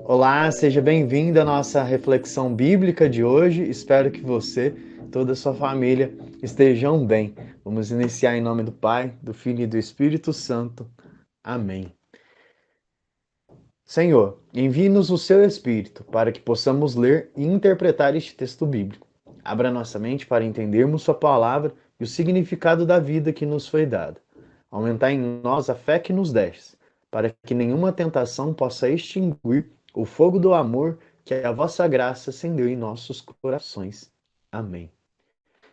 Olá, seja bem-vindo à nossa reflexão bíblica de hoje. Espero que você e toda a sua família estejam bem. Vamos iniciar em nome do Pai, do Filho e do Espírito Santo. Amém. Senhor, envie-nos o seu Espírito para que possamos ler e interpretar este texto bíblico. Abra nossa mente para entendermos sua palavra e o significado da vida que nos foi dada. Aumentar em nós a fé que nos destes, para que nenhuma tentação possa extinguir o fogo do amor que a vossa graça acendeu em nossos corações. Amém.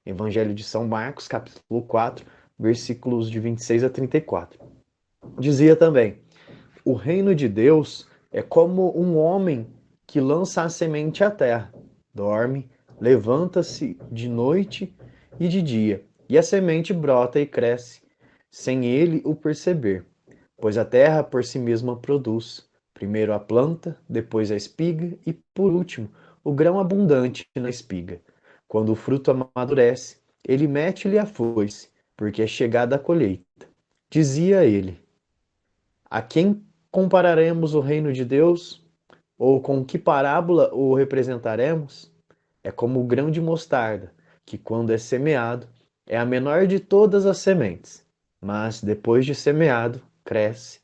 Evangelho de São Marcos, capítulo 4, versículos de 26 a 34. Dizia também: o reino de Deus é como um homem que lança a semente à terra. Dorme, levanta-se de noite e de dia, e a semente brota e cresce, sem ele o perceber, pois a terra por si mesma produz, primeiro a planta, depois a espiga e, por último, o grão abundante na espiga. Quando o fruto amadurece, ele mete-lhe a foice, porque é chegada a colheita. Dizia ele: a quem compararemos o reino de Deus? Ou com que parábola o representaremos? É como o grão de mostarda, que quando é semeado, é a menor de todas as sementes, mas depois de semeado, cresce,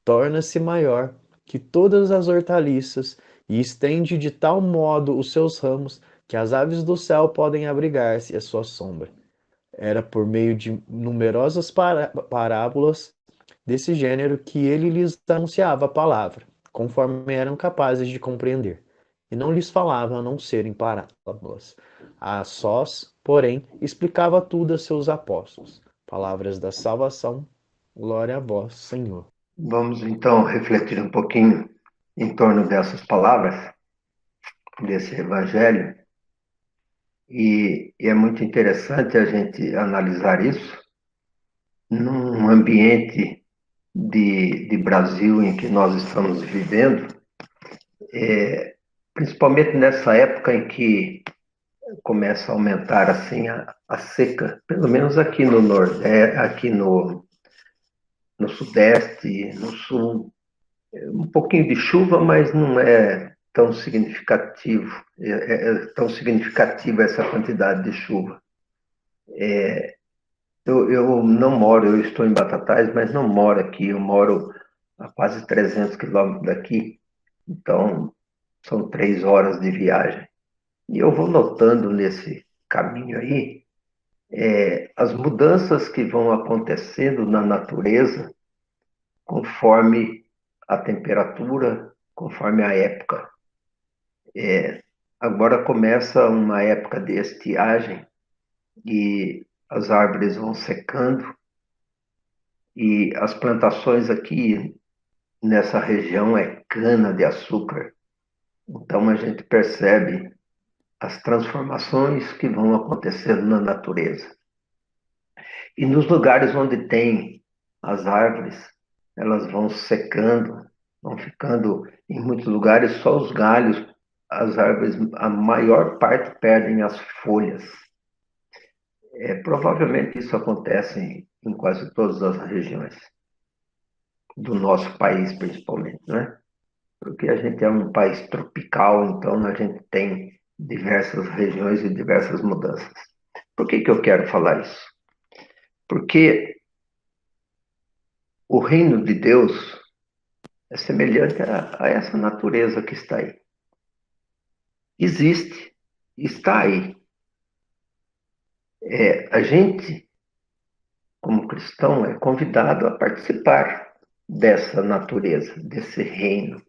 torna-se maior que todas as hortaliças e estende de tal modo os seus ramos que as aves do céu podem abrigar-se à sua sombra. Era por meio de numerosas parábolas desse gênero que ele lhes anunciava a palavra, conforme eram capazes de compreender, e não lhes falava a não ser em parábolas. A sós, porém, explicava tudo a seus apóstolos. Palavras da salvação, glória a vós, Senhor. Vamos então refletir um pouquinho em torno dessas palavras, desse evangelho, e é muito interessante a gente analisar isso num ambiente de Brasil em que nós estamos vivendo, principalmente nessa época em que começa a aumentar assim a seca, pelo menos aqui no Nordeste, aqui no Sudeste, no Sul. Um pouquinho de chuva, mas não é tão significativo, é tão significativa essa quantidade de chuva. Eu não moro, eu estou em Batatais, mas não moro aqui, eu moro a quase 300 quilômetros daqui, então são 3 horas de viagem. E eu vou notando nesse caminho aí as mudanças que vão acontecendo na natureza conforme a temperatura, conforme a época. Agora começa uma época de estiagem e as árvores vão secando e as plantações aqui nessa região é cana de açúcar. Então a gente percebe as transformações que vão acontecendo na natureza. E nos lugares onde tem as árvores, elas vão secando, vão ficando em muitos lugares só os galhos, as árvores, a maior parte perdem as folhas. Provavelmente isso acontece em quase todas as regiões do nosso país, principalmente, né? Porque a gente é um país tropical, então a gente tem diversas regiões e diversas mudanças. Por que eu quero falar isso? Porque o reino de Deus é semelhante a essa natureza que está aí. Existe, está aí. A gente, como cristão, é convidado a participar dessa natureza, desse reino.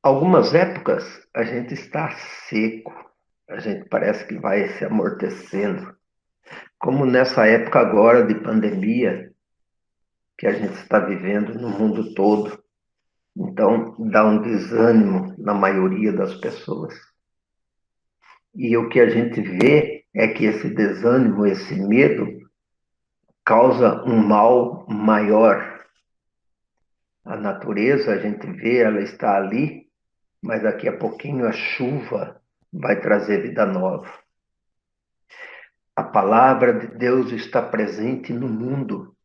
Algumas épocas a gente está seco, a gente parece que vai se amortecendo, como nessa época agora de pandemia que a gente está vivendo no mundo todo. Então, dá um desânimo na maioria das pessoas. E o que a gente vê é que esse desânimo, esse medo, causa um mal maior. A natureza, a gente vê, ela está ali, mas daqui a pouquinho a chuva vai trazer vida nova. A palavra de Deus está presente no mundo.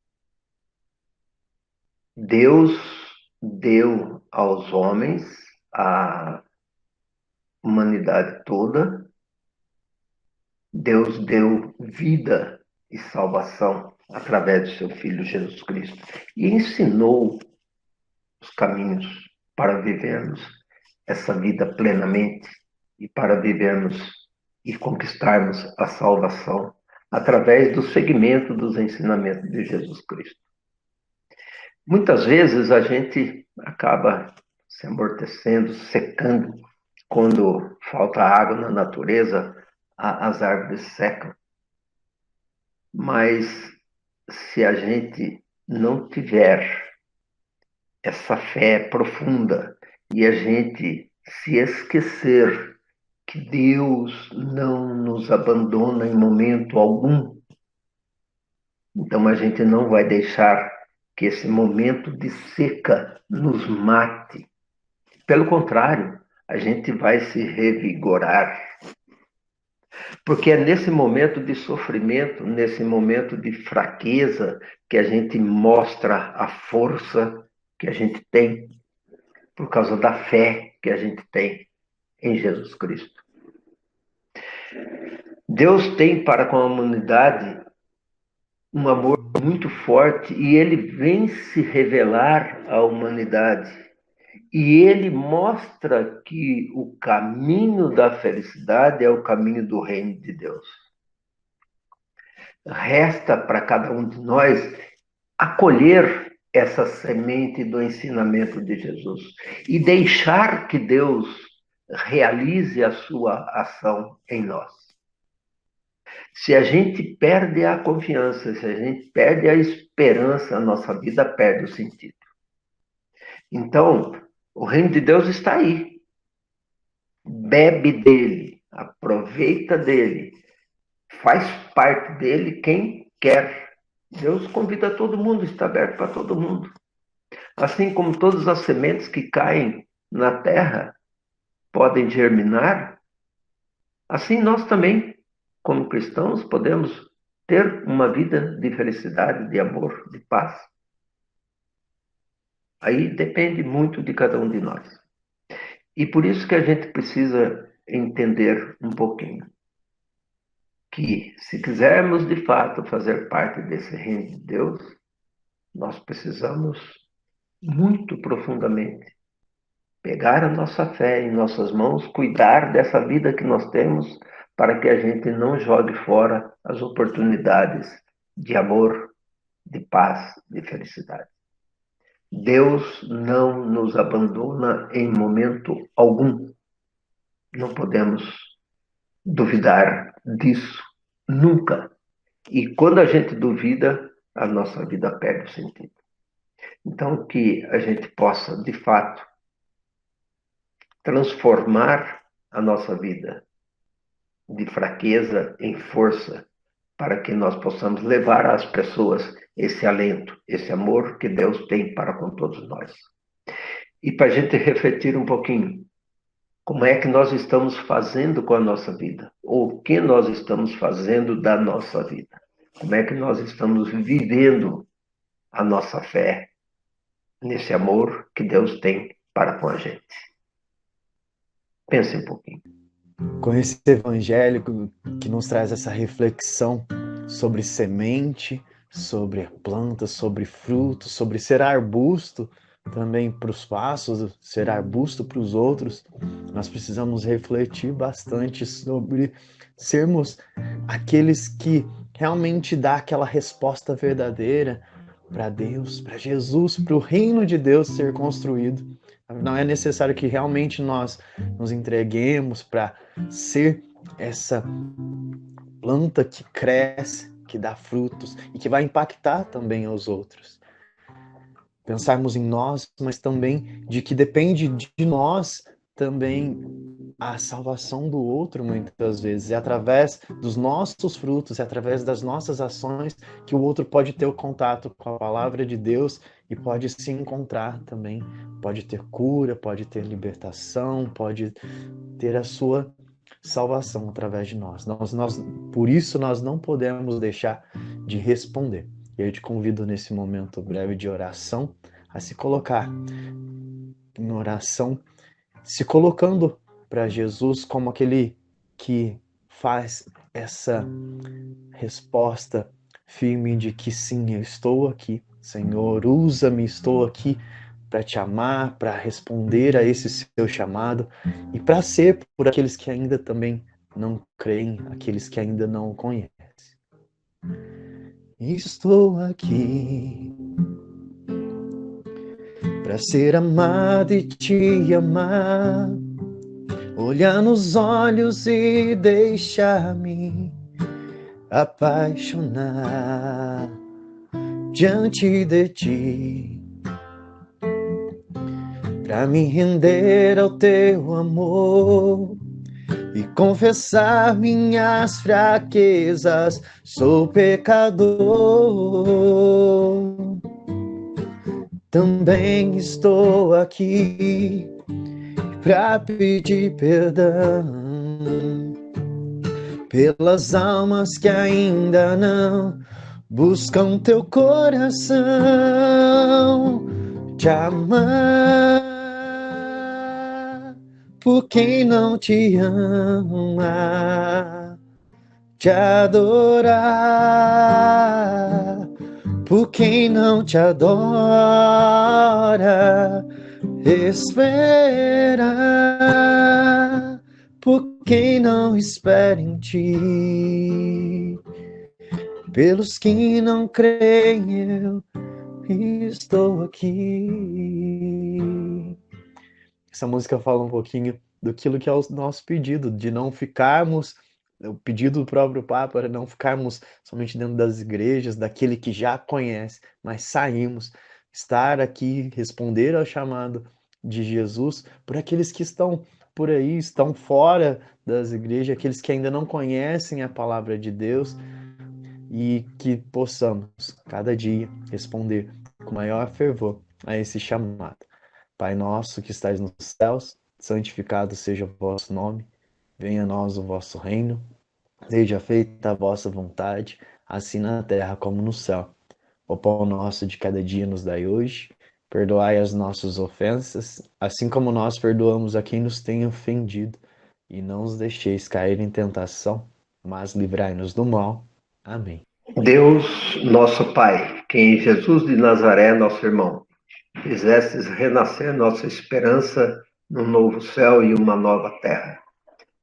Deus deu aos homens, à humanidade toda, Deus deu vida e salvação através de seu Filho Jesus Cristo e ensinou os caminhos para vivermos essa vida plenamente e para vivermos e conquistarmos a salvação através do seguimento dos ensinamentos de Jesus Cristo. Muitas vezes a gente acaba se amortecendo, secando, quando falta água na natureza, as árvores secam. Mas se a gente não tiver essa fé profunda e a gente se esquecer que Deus não nos abandona em momento algum, então a gente não vai deixar que esse momento de seca nos mate. Pelo contrário, a gente vai se revigorar. Porque é nesse momento de sofrimento, nesse momento de fraqueza, que a gente mostra a força que a gente tem, por causa da fé que a gente tem em Jesus Cristo. Deus tem para com a humanidade um amor muito forte e ele vem se revelar à humanidade. E ele mostra que o caminho da felicidade é o caminho do reino de Deus. Resta para cada um de nós acolher essa semente do ensinamento de Jesus e deixar que Deus realize a sua ação em nós. Se a gente perde a confiança, se a gente perde a esperança, a nossa vida perde o sentido. Então, o reino de Deus está aí. Bebe dele, aproveita dele, faz parte dele quem quer. Deus convida todo mundo, está aberto para todo mundo. Assim como todas as sementes que caem na terra podem germinar, assim nós também, como cristãos, podemos ter uma vida de felicidade, de amor, de paz. Aí depende muito de cada um de nós. E por isso que a gente precisa entender um pouquinho que, se quisermos de fato fazer parte desse reino de Deus, nós precisamos muito profundamente pegar a nossa fé em nossas mãos, cuidar dessa vida que nós temos, para que a gente não jogue fora as oportunidades de amor, de paz, de felicidade. Deus não nos abandona em momento algum. Não podemos duvidar disso, nunca. E quando a gente duvida, a nossa vida perde o sentido. Então, que a gente possa, de fato, transformar a nossa vida de fraqueza em força, para que nós possamos levar às pessoas esse alento, esse amor que Deus tem para com todos nós. E para a gente refletir um pouquinho, como é que nós estamos fazendo com a nossa vida? Ou o que nós estamos fazendo da nossa vida? Como é que nós estamos vivendo a nossa fé nesse amor que Deus tem para com a gente? Pense um pouquinho. Com esse evangelho que nos traz essa reflexão sobre semente, sobre planta, sobre fruto, sobre ser arbusto também para os passos, ser arbusto para os outros, nós precisamos refletir bastante sobre sermos aqueles que realmente dá aquela resposta verdadeira para Deus, para Jesus, para o reino de Deus ser construído. Não é necessário que realmente nós nos entreguemos para ser essa planta que cresce, que dá frutos e que vai impactar também aos outros. Pensarmos em nós, mas também de que depende de nós também a salvação do outro, muitas vezes. É através dos nossos frutos, é através das nossas ações que o outro pode ter o contato com a palavra de Deus e pode se encontrar também. Pode ter cura, pode ter libertação, pode ter a sua salvação através de nós. Por isso, nós não podemos deixar de responder. E eu te convido nesse momento breve de oração a se colocar em oração, se colocando para Jesus como aquele que faz essa resposta firme de que sim, eu estou aqui, Senhor, usa-me, estou aqui para te amar, para responder a esse seu chamado e para ser por aqueles que ainda também não creem, aqueles que ainda não o conhecem. Estou aqui para ser amado e te amar, olhar nos olhos e deixar-me apaixonar diante de ti, para me render ao teu amor e confessar minhas fraquezas. Sou pecador, também estou aqui para pedir perdão pelas almas que ainda não buscam teu coração, te amar por quem não te ama, te adorar por quem não te adora, esperar por quem não espera em ti, pelos que não creem eu estou aqui. Essa música fala um pouquinho daquilo que é o nosso pedido, de não ficarmos, o pedido do próprio Papa era não ficarmos somente dentro das igrejas, daquele que já conhece, mas sairmos, estar aqui, responder ao chamado de Jesus por aqueles que estão por aí, estão fora das igrejas, aqueles que ainda não conhecem a palavra de Deus, e que possamos, cada dia, responder com maior fervor a esse chamado. Pai nosso que estais nos céus, santificado seja o vosso nome, venha a nós o vosso reino, seja feita a vossa vontade, assim na terra como no céu. O pão nosso de cada dia nos dai hoje, perdoai as nossas ofensas, assim como nós perdoamos a quem nos tem ofendido, e não os deixeis cair em tentação, mas livrai-nos do mal. Amém. Deus, nosso Pai, que em Jesus de Nazaré, nosso irmão, fizestes renascer nossa esperança num novo céu e uma nova terra.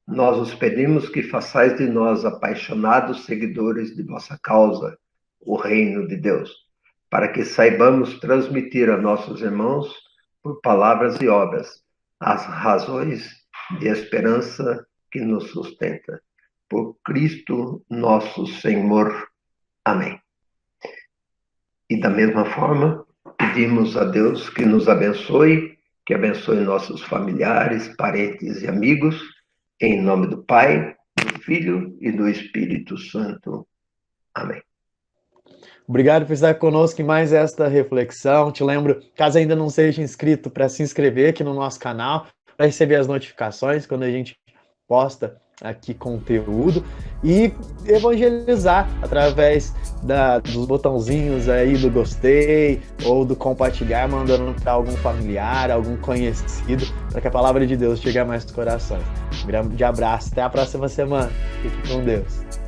Nós os pedimos que façais de nós apaixonados seguidores de vossa causa, o reino de Deus, para que saibamos transmitir a nossos irmãos, por palavras e obras, as razões de esperança que nos sustenta. Por Cristo nosso Senhor. Amém. E da mesma forma, pedimos a Deus que nos abençoe, que abençoe nossos familiares, parentes e amigos, em nome do Pai, do Filho e do Espírito Santo. Amém. Obrigado por estar conosco em mais esta reflexão. Te lembro, caso ainda não seja inscrito, para se inscrever aqui no nosso canal, para receber as notificações quando a gente posta aqui conteúdo e evangelizar através dos botãozinhos aí do gostei ou do compartilhar, mandando para algum familiar, algum conhecido, para que a palavra de Deus chegue a mais corações. Um grande abraço, até a próxima semana. Fique com Deus.